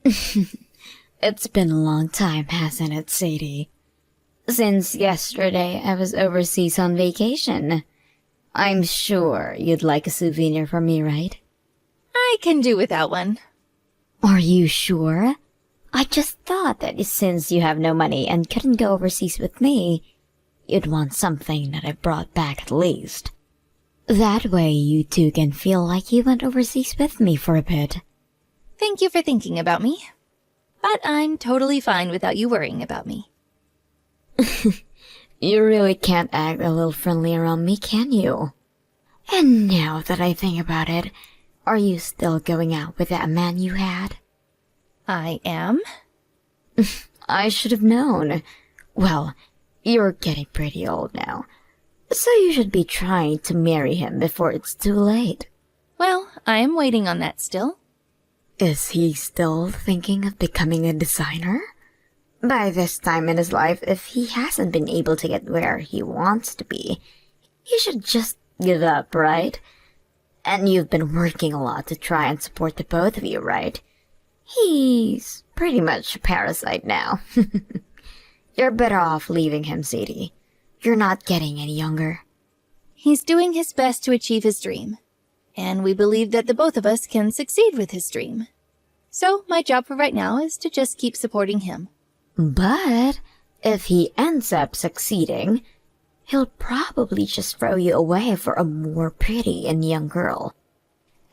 It's been a long time, hasn't it, Sadie? Since yesterday I was overseas on vacation. I'm sure you'd like a souvenir from me, right? I can do without one. Are you sure? I just thought that since you have no money and couldn't go overseas with me, you'd want something that I brought back at least. That way you two can feel like you went overseas with me for a bit. Thank you for thinking about me. But I'm totally fine without you worrying about me. You really can't act a little friendly around me, can you? And now that I think about it, are you still going out with that man you had? I am? I should have known. Well, you're getting pretty old now, so you should be trying to marry him before it's too late. Well, I am waiting on that still. Is he still thinking of becoming a designer? By this time in his life, if he hasn't been able to get where he wants to be, he should just give up, right? And you've been working a lot to try and support the both of you, right? He's pretty much a parasite now. You're better off leaving him, Sadie. You're not getting any younger. He's doing his best to achieve his dream, and we believe that the both of us can succeed with his dream. So my job for right now is to just keep supporting him. But if he ends up succeeding, he'll probably just throw you away for a more pretty and young girl.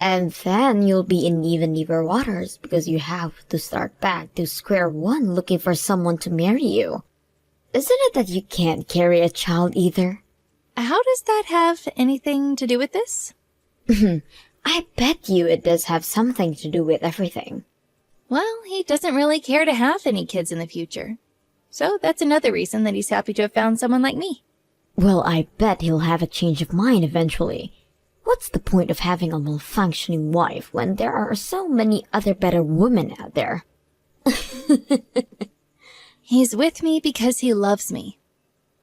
And then you'll be in even deeper waters because you have to start back to square one looking for someone to marry you. Isn't it that you can't carry a child either? How does that have anything to do with this? I bet you it does have something to do with everything. Well, he doesn't really care to have any kids in the future. So that's another reason that he's happy to have found someone like me. Well, I bet he'll have a change of mind eventually. What's the point of having a malfunctioning wife when there are so many other better women out there? He's with me because he loves me.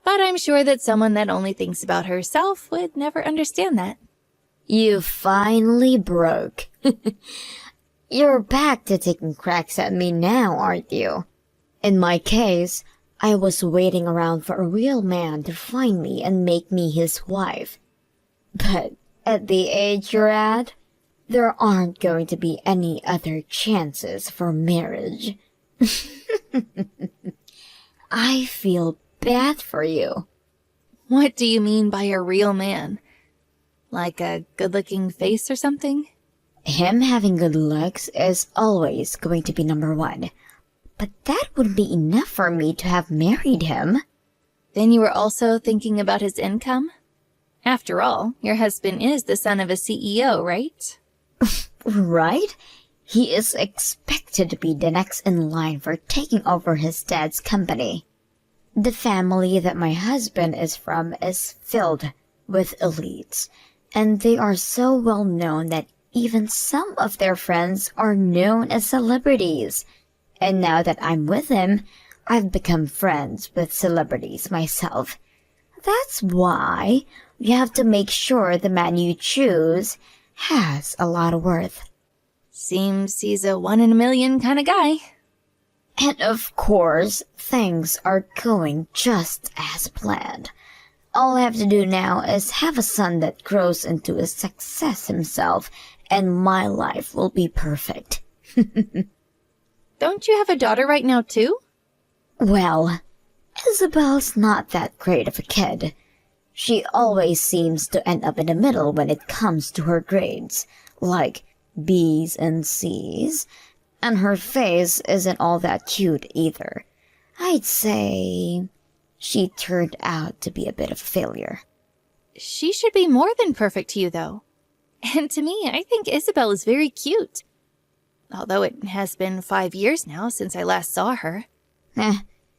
But I'm sure that someone that only thinks about herself would never understand that. You finally broke. You're back to taking cracks at me now, aren't you? In my case, I was waiting around for a real man to find me and make me his wife. But at the age you're at, there aren't going to be any other chances for marriage. I feel bad for you. What do you mean by a real man? Like a good-looking face or something? Him having good looks is always going to be number one. But that wouldn't be enough for me to have married him. Then you were also thinking about his income? After all, your husband is the son of a CEO, right? Right? He is expected to be the next in line for taking over his dad's company. The family that my husband is from is filled with elites, and they are so well known that even some of their friends are known as celebrities. And now that I'm with him, I've become friends with celebrities myself. That's why you have to make sure the man you choose has a lot of worth. Seems he's a 1 in a million kind of guy. And of course, things are going just as planned. All I have to do now is have a son that grows into a success himself, and my life will be perfect. Don't you have a daughter right now, too? Well, Isabel's not that great of a kid. She always seems to end up in the middle when it comes to her grades, like B's and C's, and her face isn't all that cute either. I'd say she turned out to be a bit of a failure. She should be more than perfect to you, though. And to me, I think Isabel is very cute. Although it has been 5 years now since I last saw her.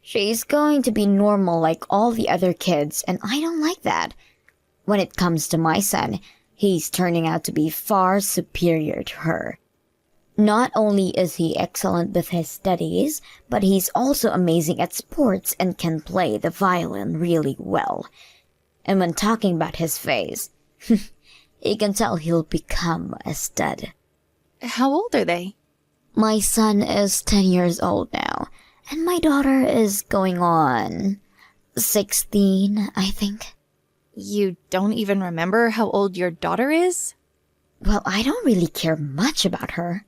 She's going to be normal like all the other kids, and I don't like that. When it comes to my son, he's turning out to be far superior to her. Not only is he excellent with his studies, but he's also amazing at sports and can play the violin really well. And when talking about his face, you can tell he'll become a stud. How old are they? My son is 10 years old now, and my daughter is going on 16, I think. You don't even remember how old your daughter is? Well, I don't really care much about her.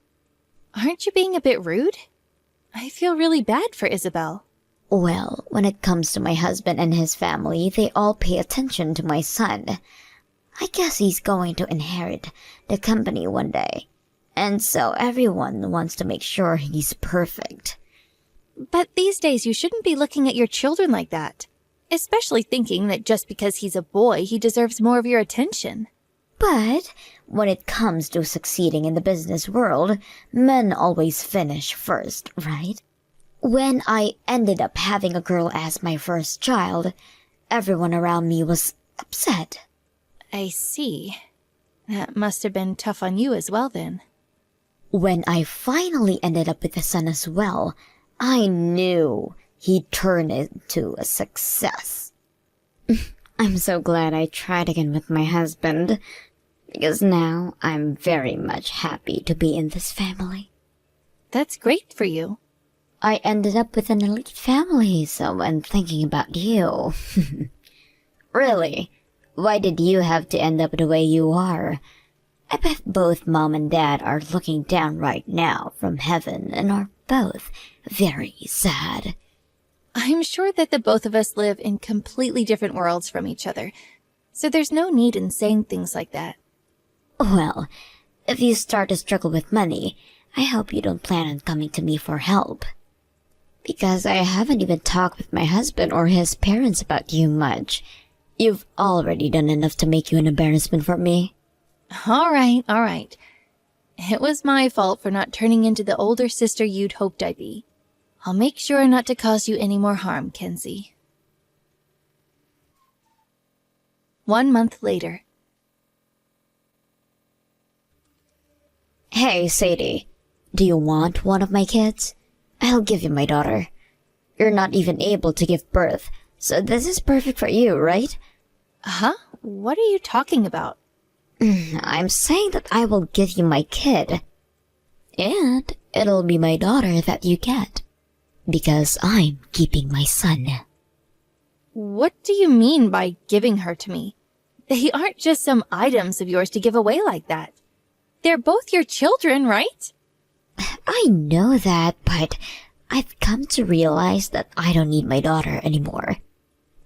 Aren't you being a bit rude? I feel really bad for Isabel. Well, when it comes to my husband and his family, they all pay attention to my son. I guess he's going to inherit the company one day. And so everyone wants to make sure he's perfect. But these days you shouldn't be looking at your children like that. Especially thinking that just because he's a boy, he deserves more of your attention. But when it comes to succeeding in the business world, men always finish first, right? When I ended up having a girl as my first child, everyone around me was upset. I see. That must have been tough on you as well then. When I finally ended up with a son as well, I knew he'd turn into a success. I'm so glad I tried again with my husband, because now I'm very much happy to be in this family. That's great for you. I ended up with an elite family, so I'm thinking about you. Really? Why did you have to end up the way you are? I bet both Mom and Dad are looking down right now from heaven and are both very sad. I'm sure that the both of us live in completely different worlds from each other, so there's no need in saying things like that. Well, if you start to struggle with money, I hope you don't plan on coming to me for help. Because I haven't even talked with my husband or his parents about you much. You've already done enough to make you an embarrassment for me. All right. It was my fault for not turning into the older sister you'd hoped I'd be. I'll make sure not to cause you any more harm, Kenzie. 1 month later. Hey, Sadie. Do you want one of my kids? I'll give you my daughter. You're not even able to give birth, so this is perfect for you, right? Huh? What are you talking about? I'm saying that I will give you my kid. And it'll be my daughter that you get. Because I'm keeping my son. What do you mean by giving her to me? They aren't just some items of yours to give away like that. They're both your children, right? I know that, but I've come to realize that I don't need my daughter anymore.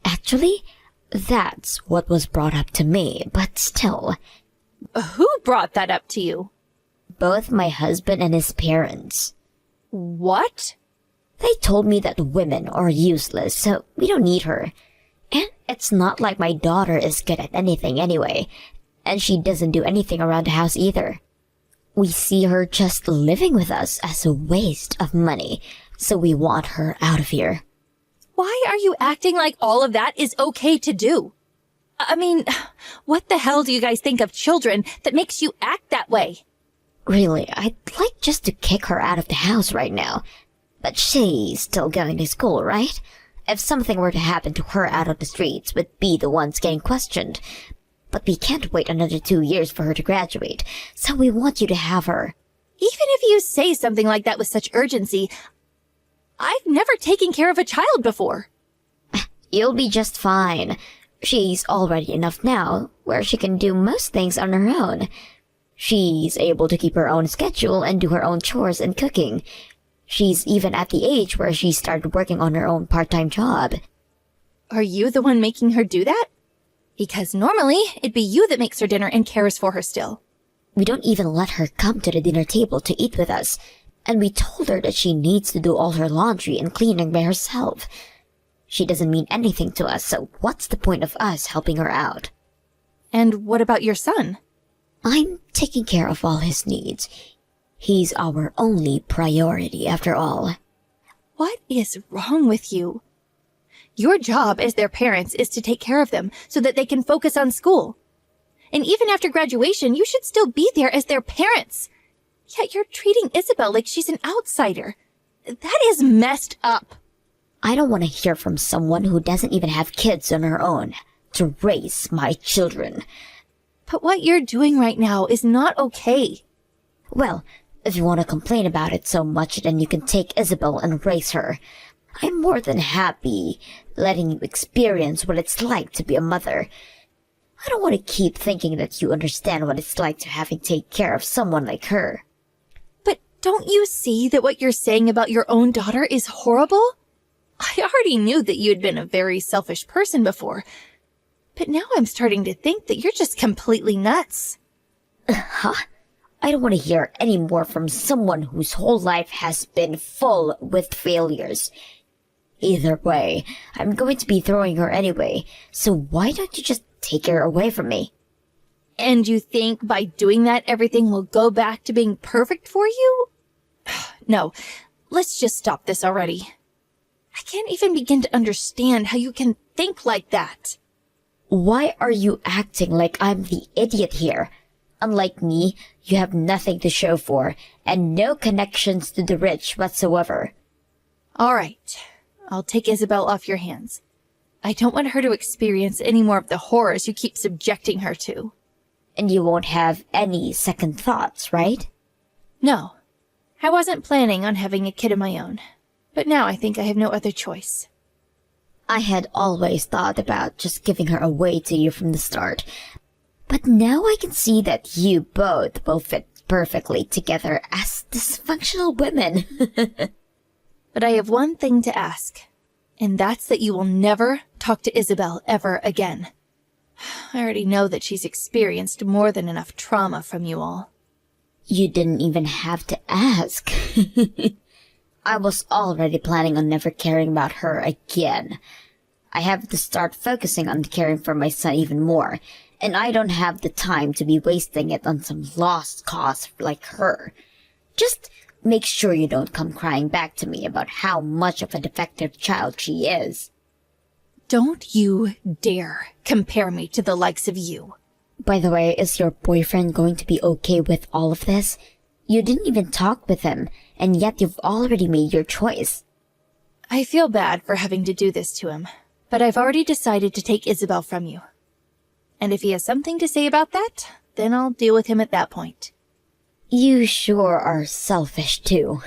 Actually, that's what was brought up to me, but still. Who brought that up to you? Both my husband and his parents. What? They told me that women are useless, so we don't need her. And it's not like my daughter is good at anything anyway, and she doesn't do anything around the house either. We see her just living with us as a waste of money, so we want her out of here. Why are you acting like all of that is okay to do? I mean, what the hell do you guys think of children that makes you act that way? Really, I'd like just to kick her out of the house right now. But she's still going to school, right? If something were to happen to her out on the streets, we'd be the ones getting questioned. But we can't wait another 2 years for her to graduate, so we want you to have her. Even if you say something like that with such urgency, I've never taken care of a child before. You'll be just fine. She's already enough now, where she can do most things on her own. She's able to keep her own schedule and do her own chores and cooking. She's even at the age where she started working on her own part-time job. Are you the one making her do that? Because normally, it'd be you that makes her dinner and cares for her still. We don't even let her come to the dinner table to eat with us, and we told her that she needs to do all her laundry and cleaning by herself. She doesn't mean anything to us, so what's the point of us helping her out? And what about your son? I'm taking care of all his needs. He's our only priority, after all. What is wrong with you? Your job as their parents is to take care of them so that they can focus on school. And even after graduation, you should still be there as their parents. Yet you're treating Isabel like she's an outsider. That is messed up. I don't want to hear from someone who doesn't even have kids on her own to raise my children. But what you're doing right now is not okay. Well, If you want to complain about it so much, then you can take Isabel and raise her. I'm more than happy letting you experience what it's like to be a mother. I don't want to keep thinking that you understand what it's like to having to take care of someone like her. But don't you see that what you're saying about your own daughter is horrible? I already knew that you had been a very selfish person before, but now I'm starting to think that you're just completely nuts. Huh? I don't want to hear any more from someone whose whole life has been full with failures. Either way, I'm going to be throwing her anyway, so why don't you just take her away from me? And you think by doing that everything will go back to being perfect for you? No, let's just stop this already. I can't even begin to understand how you can think like that. Why are you acting like I'm the idiot here? Unlike me, you have nothing to show for, and no connections to the rich whatsoever. All right, I'll take Isabel off your hands. I don't want her to experience any more of the horrors you keep subjecting her to. And you won't have any second thoughts, right? No, I wasn't planning on having a kid of my own, but now I think I have no other choice. I had always thought about just giving her away to you from the start, but now I can see that you both will fit perfectly together as dysfunctional women. But I have one thing to ask, and that's that you will never talk to Isabel ever again. I already know that she's experienced more than enough trauma from you all. You didn't even have to ask. I was already planning on never caring about her again. I have to start focusing on caring for my son even more, and I don't have the time to be wasting it on some lost cause like her. Just make sure you don't come crying back to me about how much of a defective child she is. Don't you dare compare me to the likes of you. By the way, is your boyfriend going to be okay with all of this? You didn't even talk with him, and yet you've already made your choice. I feel bad for having to do this to him, but I've already decided to take Isabel from you. And if he has something to say about that, then I'll deal with him at that point. You sure are selfish too.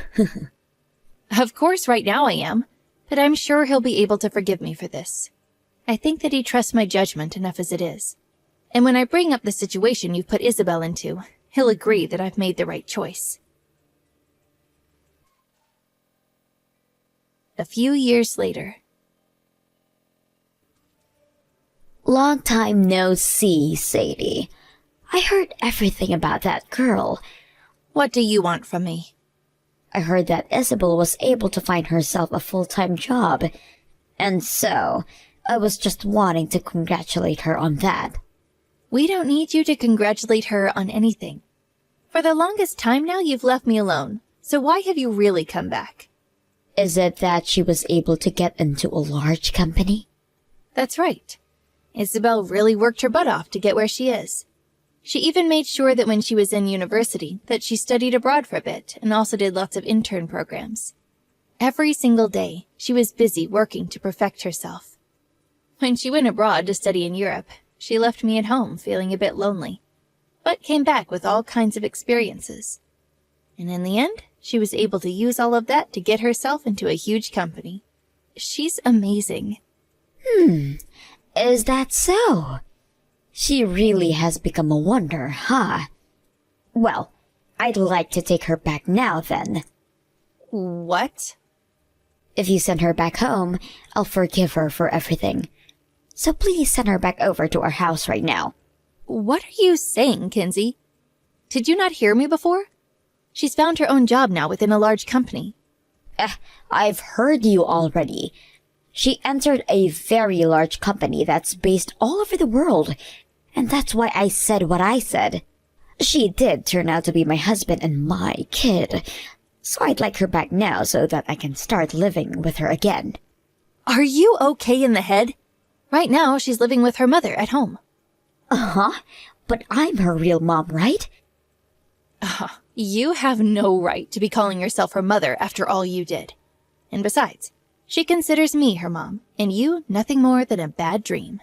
Of course right now I am, but I'm sure he'll be able to forgive me for this. I think that he trusts my judgment enough as it is. And when I bring up the situation you've put Isabel into, he'll agree that I've made the right choice. A few years later. Long time no see, Sadie. I heard everything about that girl. What do you want from me? I heard that Isabel was able to find herself a full-time job, and so I was just wanting to congratulate her on that. We don't need you to congratulate her on anything. For the longest time now, you've left me alone, so why have you really come back? Is it that she was able to get into a large company? That's right. Isabel really worked her butt off to get where she is. She even made sure that when she was in university that she studied abroad for a bit and also did lots of intern programs. Every single day, she was busy working to perfect herself. When she went abroad to study in Europe, she left me at home feeling a bit lonely, but came back with all kinds of experiences. And in the end, she was able to use all of that to get herself into a huge company. She's amazing. Is that so? She really has become a wonder, huh? Well, I'd like to take her back now, then. What? If you send her back home, I'll forgive her for everything. So please send her back over to our house right now. What are you saying, Kinsey? Did you not hear me before? She's found her own job now within a large company. I've heard you already. She entered a very large company that's based all over the world, and that's why I said what I said. She did turn out to be my husband and my kid, so I'd like her back now so that I can start living with her again. Are you okay in the head? Right now, she's living with her mother at home. Uh-huh, but I'm her real mom, right? You have no right to be calling yourself her mother after all you did. And besides, she considers me her mom, and you nothing more than a bad dream.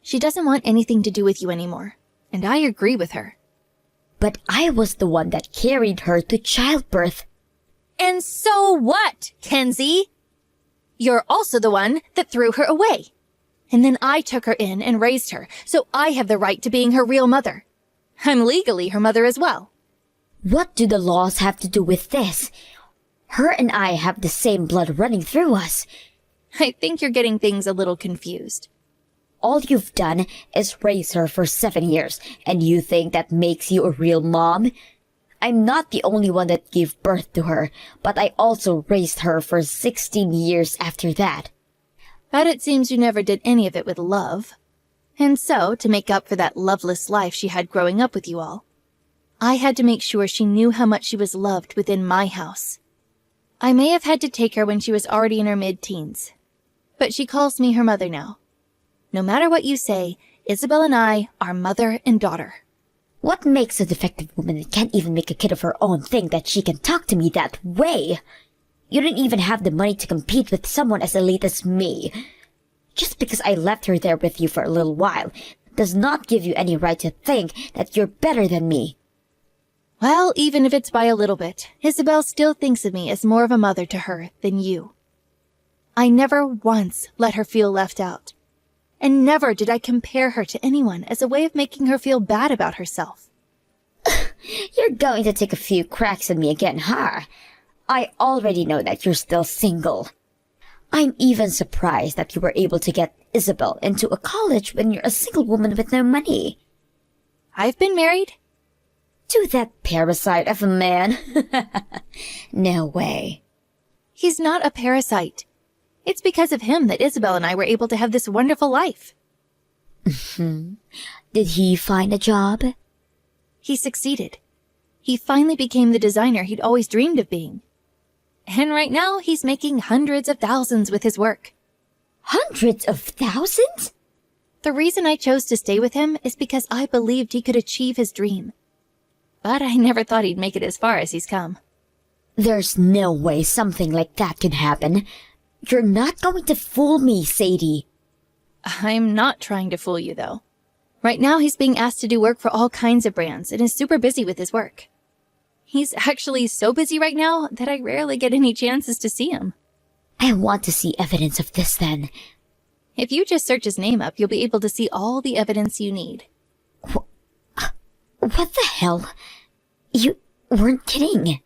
She doesn't want anything to do with you anymore, and I agree with her. But I was the one that carried her to childbirth. And so what, Kenzie? You're also the one that threw her away. And then I took her in and raised her, so I have the right to being her real mother. I'm legally her mother as well. What do the laws have to do with this? Her and I have the same blood running through us. I think you're getting things a little confused. All you've done is raise her for 7 years, and you think that makes you a real mom? I'm not the only one that gave birth to her, but I also raised her for 16 years after that. But it seems you never did any of it with love. And so, to make up for that loveless life she had growing up with you all, I had to make sure she knew how much she was loved within my house. I may have had to take her when she was already in her mid-teens, but she calls me her mother now. No matter what you say, Isabel and I are mother and daughter. What makes a defective woman that can't even make a kid of her own think that she can talk to me that way? You don't even have the money to compete with someone as elite as me. Just because I left her there with you for a little while does not give you any right to think that you're better than me. Well, even if it's by a little bit, Isabel still thinks of me as more of a mother to her than you. I never once let her feel left out. And never did I compare her to anyone as a way of making her feel bad about herself. You're going to take a few cracks at me again, huh? I already know that you're still single. I'm even surprised that you were able to get Isabel into a college when you're a single woman with no money. I've been married. To that parasite of a man? No way. He's not a parasite. It's because of him that Isabel and I were able to have this wonderful life. Did he find a job? He succeeded. He finally became the designer he'd always dreamed of being. And right now, he's making hundreds of thousands with his work. Hundreds of thousands? The reason I chose to stay with him is because I believed he could achieve his dream. But I never thought he'd make it as far as he's come. There's no way something like that can happen. You're not going to fool me, Sadie. I'm not trying to fool you, though. Right now, he's being asked to do work for all kinds of brands and is super busy with his work. He's actually so busy right now that I rarely get any chances to see him. I want to see evidence of this then. If you just search his name up, you'll be able to see all the evidence you need. What the hell? You weren't kidding.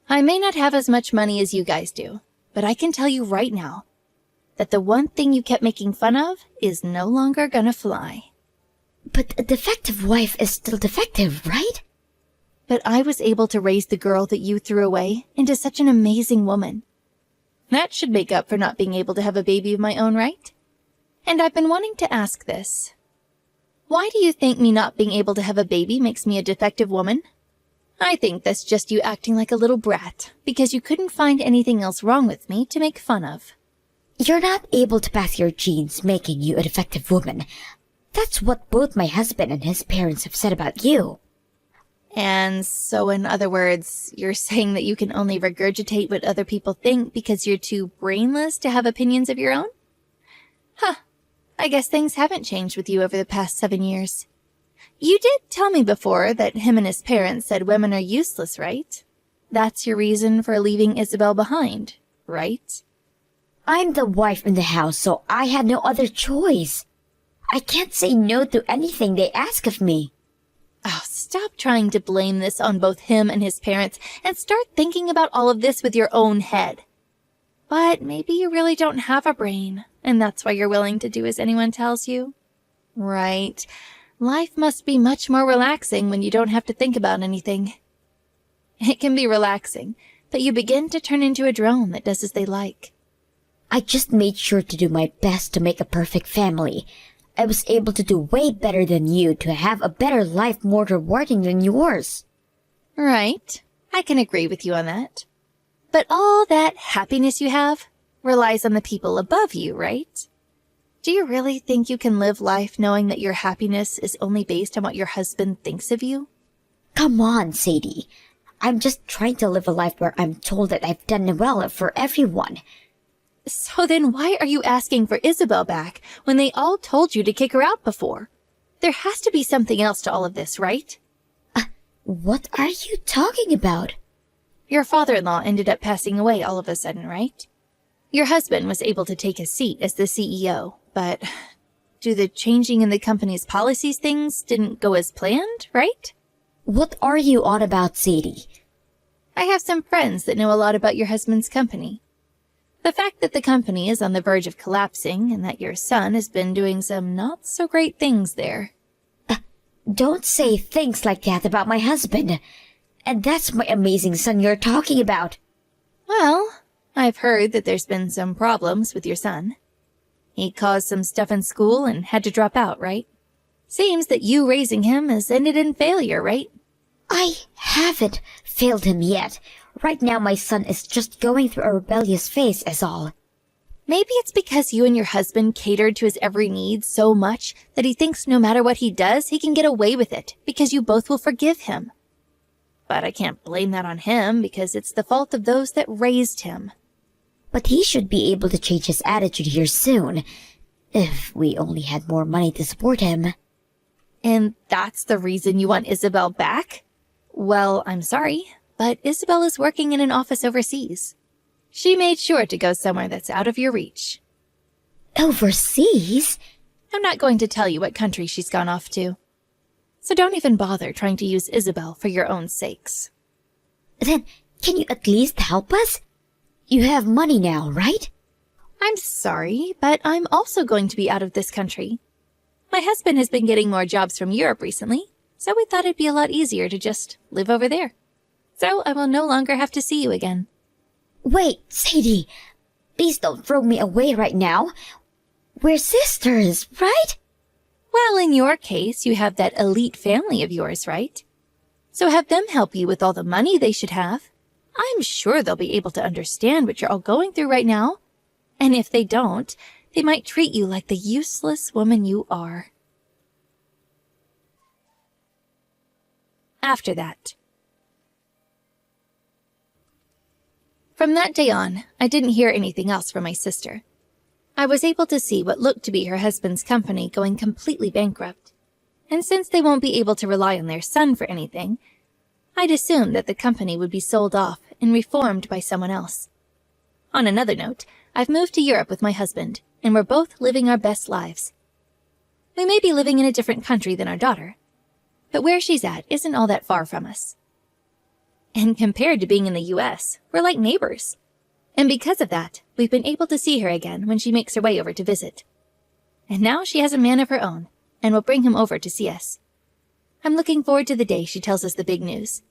I may not have as much money as you guys do, but I can tell you right now that the one thing you kept making fun of is no longer gonna fly. But a defective wife is still defective, right? But I was able to raise the girl that you threw away into such an amazing woman. That should make up for not being able to have a baby of my own, right? And I've been wanting to ask this. Why do you think me not being able to have a baby makes me a defective woman? I think that's just you acting like a little brat, because you couldn't find anything else wrong with me to make fun of. You're not able to pass your genes making you a defective woman. That's what both my husband and his parents have said about you. And so, in other words, you're saying that you can only regurgitate what other people think because you're too brainless to have opinions of your own? Huh. I guess things haven't changed with you over the past 7 years. You did tell me before that him and his parents said women are useless, right? That's your reason for leaving Isabel behind, right? I'm the wife in the house, so I had no other choice. I can't say no to anything they ask of me. Oh, stop trying to blame this on both him and his parents and start thinking about all of this with your own head. But maybe you really don't have a brain, and that's why you're willing to do as anyone tells you. Right. Life must be much more relaxing when you don't have to think about anything. It can be relaxing, but you begin to turn into a drone that does as they like. I just made sure to do my best to make a perfect family. I was able to do way better than you to have a better life more rewarding than yours. Right. I can agree with you on that. But all that happiness you have relies on the people above you, right? Do you really think you can live life knowing that your happiness is only based on what your husband thinks of you? Come on, Sadie. I'm just trying to live a life where I'm told that I've done well for everyone. So then why are you asking for Isabel back when they all told you to kick her out before? There has to be something else to all of this, right? What are you talking about? Your father-in-law ended up passing away all of a sudden, right? Your husband was able to take his seat as the CEO, but due to the changing in the company's policies, things didn't go as planned, right? What are you on about, Sadie? I have some friends that know a lot about your husband's company. The fact that the company is on the verge of collapsing and that your son has been doing some not-so-great things there. Don't say things like that about my husband. And that's my amazing son you're talking about. Well, I've heard that there's been some problems with your son. He caused some stuff in school and had to drop out, right? Seems that you raising him has ended in failure, right? I haven't failed him yet. Right now my son is just going through a rebellious phase is all. Maybe it's because you and your husband catered to his every need so much that he thinks no matter what he does, he can get away with it because you both will forgive him. But I can't blame that on him because it's the fault of those that raised him. But he should be able to change his attitude here soon, if we only had more money to support him. And that's the reason you want Isabel back? Well, I'm sorry, but Isabel is working in an office overseas. She made sure to go somewhere that's out of your reach. Overseas? I'm not going to tell you what country she's gone off to. So don't even bother trying to use Isabel for your own sakes. Then, can you at least help us? You have money now, right? I'm sorry, but I'm also going to be out of this country. My husband has been getting more jobs from Europe recently, so we thought it'd be a lot easier to just live over there. So I will no longer have to see you again. Wait, Sadie, please don't throw me away right now. We're sisters, right? Well, in your case, you have that elite family of yours, right? So have them help you with all the money they should have. I'm sure they'll be able to understand what you're all going through right now. And if they don't, they might treat you like the useless woman you are. After that. From that day on, I didn't hear anything else from my sister. I was able to see what looked to be her husband's company going completely bankrupt. And since they won't be able to rely on their son for anything, I'd assumed that the company would be sold off and reformed by someone else. On another note, I've moved to Europe with my husband, and we're both living our best lives. We may be living in a different country than our daughter, but where she's at isn't all that far from us. And compared to being in the US, we're like neighbors. And because of that, we've been able to see her again when she makes her way over to visit. And now she has a man of her own, and will bring him over to see us. I'm looking forward to the day she tells us the big news.